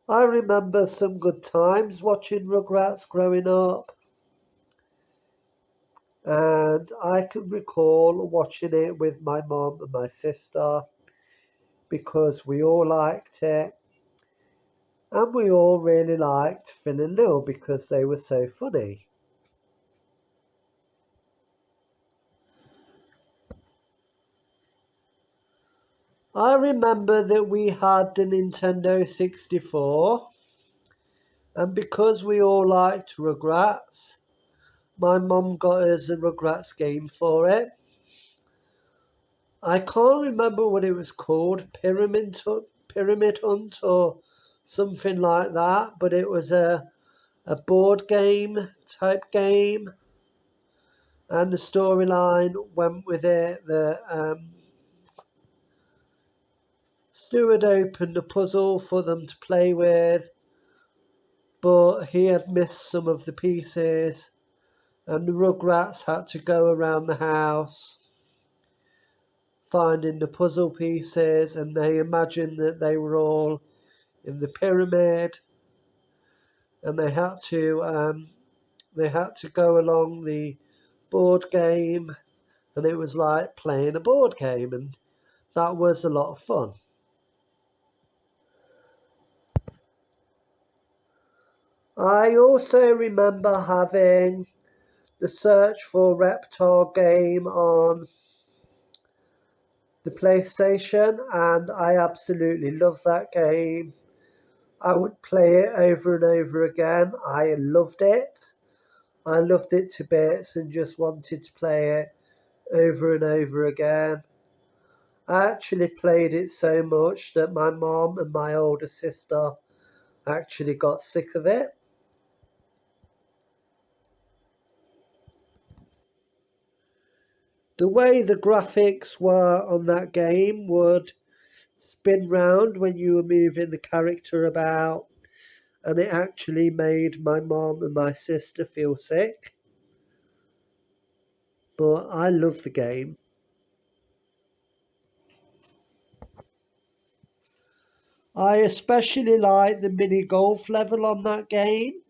I remember some good times watching Rugrats growing up, and I can recall watching it with my mum and my sister because we all liked it, and we all really liked Finn and Lil because they were so funny. I remember that we had the Nintendo 64, and because we all liked Rugrats, my mum got us a Rugrats game for it. I can't remember what it was called, Pyramid Hunt or something like that, but it was a board game type game, and the storyline went with it. The steward opened a puzzle for them to play with, but he had missed some of the pieces, and the Rugrats had to go around the house finding the puzzle pieces, and they imagined that they were all in the pyramid, and they had to go along the board game, and it was like playing a board game, and that was a lot of fun. I also remember having the Search for Reptar game on the PlayStation, and I absolutely love that game. I would play it over and over again. I loved it. I loved it to bits and just wanted to play it over and over again. I actually played it so much that my mom and my older sister actually got sick of it. The way the graphics were on that game would spin round when you were moving the character about, and it actually made my mom and my sister feel sick. But I love the game. I especially like the mini golf level on that game.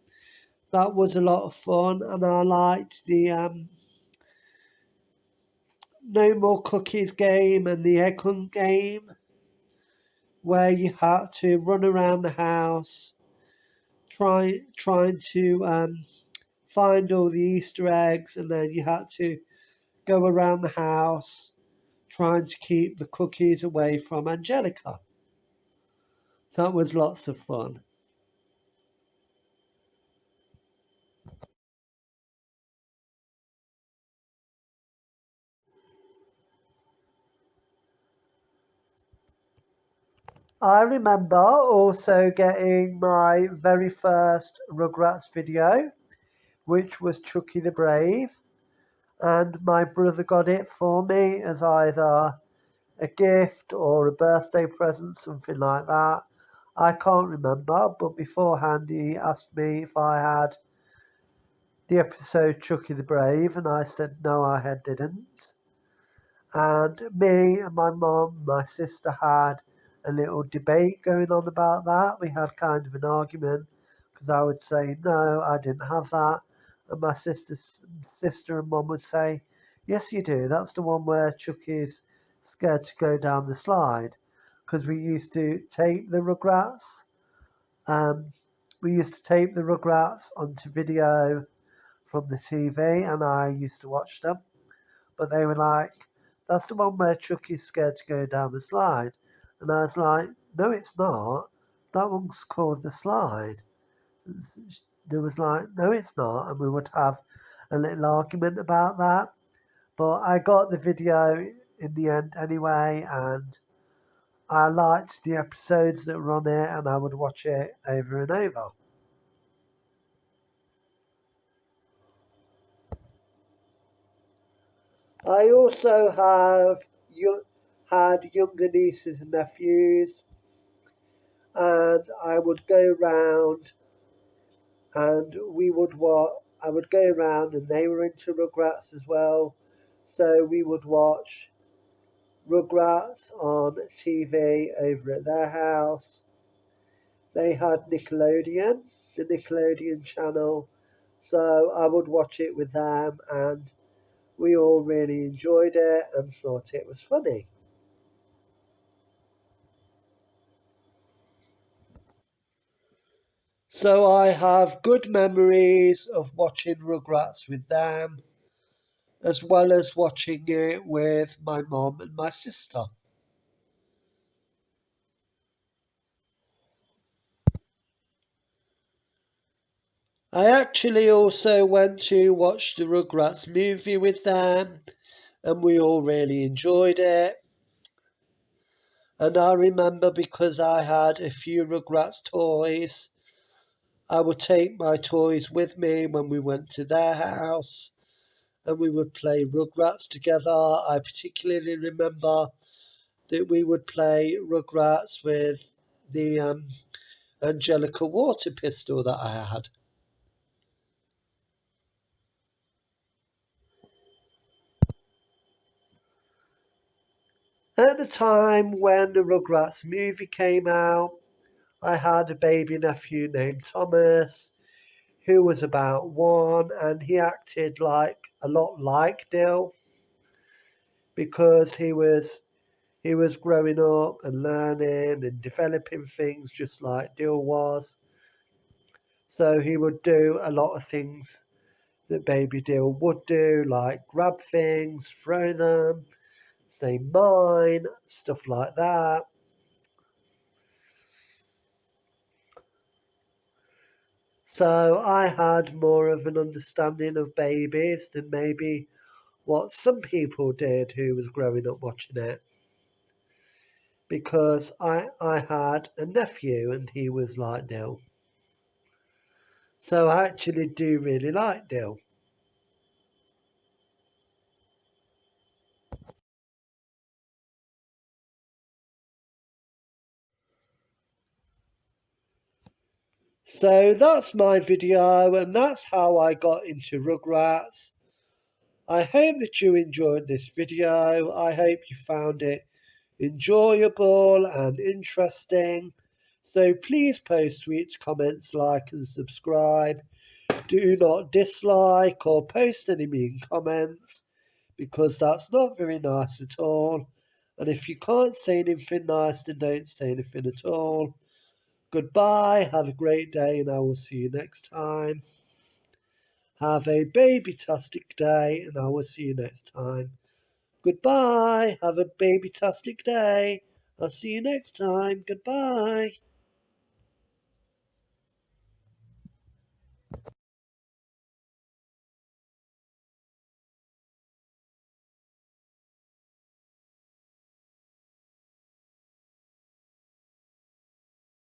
That was a lot of fun, and I liked the No More Cookies game and the Egg Hunt game, where you had to run around the house trying to find all the Easter eggs, and then you had to go around the house trying to keep the cookies away from Angelica. That was lots of fun. I remember also getting my very first Rugrats video, which was Chucky the Brave, and my brother got it for me as either a gift or a birthday present, something like that. I can't remember, but beforehand he asked me if I had the episode Chucky the Brave, and I said no, I didn't. And me and my mum, my sister had a little debate going on about that. We had kind of an argument because I would say no, I didn't have that, and my sister and mum would say, yes, you do. That's the one where Chucky's scared to go down the slide. Because um, we used to tape the Rugrats onto video from the TV, and I used to watch them. But they were like, that's the one where Chucky's scared to go down the slide. And I was like, no, it's not. That one's called The Slide. There was like, no, it's not. And we would have a little argument about that. But I got the video in the end anyway, and I liked the episodes that were on it, and I would watch it over and over. I also had younger nieces and nephews, and I would go round and we would what I would go around, and they were into Rugrats as well, so we would watch Rugrats on TV over at their house. they had Nickelodeon, the Nickelodeon channel. So I would watch it with them, and we all really enjoyed it and thought it was funny. So I have good memories of watching Rugrats with them, as well as watching it with my mum and my sister. I actually also went to watch the Rugrats movie with them, and we all really enjoyed it. And I remember because I had a few Rugrats toys, I would take my toys with me when we went to their house and we would play Rugrats together. I particularly remember that we would play Rugrats with the Angelica water pistol that I had. At the time when the Rugrats movie came out, I had a baby nephew named Thomas who was about one, and he acted like a lot like Dill because he was growing up and learning and developing things just like Dill was. So he would do a lot of things that Baby Dill would do, like grab things, throw them, say mine, stuff like that. So I had more of an understanding of babies than maybe what some people did who was growing up watching it. Because I had a nephew and he was like Dill. So I actually do really like Dill. So that's my video, and that's how I got into Rugrats. I hope that you enjoyed this video. I hope you found it enjoyable and interesting. So please post tweets, comments, like and subscribe. Do not dislike or post any mean comments because that's not very nice at all. And if you can't say anything nice, then don't say anything at all. Goodbye, have a great day, and I will see you next time. Have a baby-tastic day, and I will see you next time. Goodbye, have a baby-tastic day. I'll see you next time. Goodbye.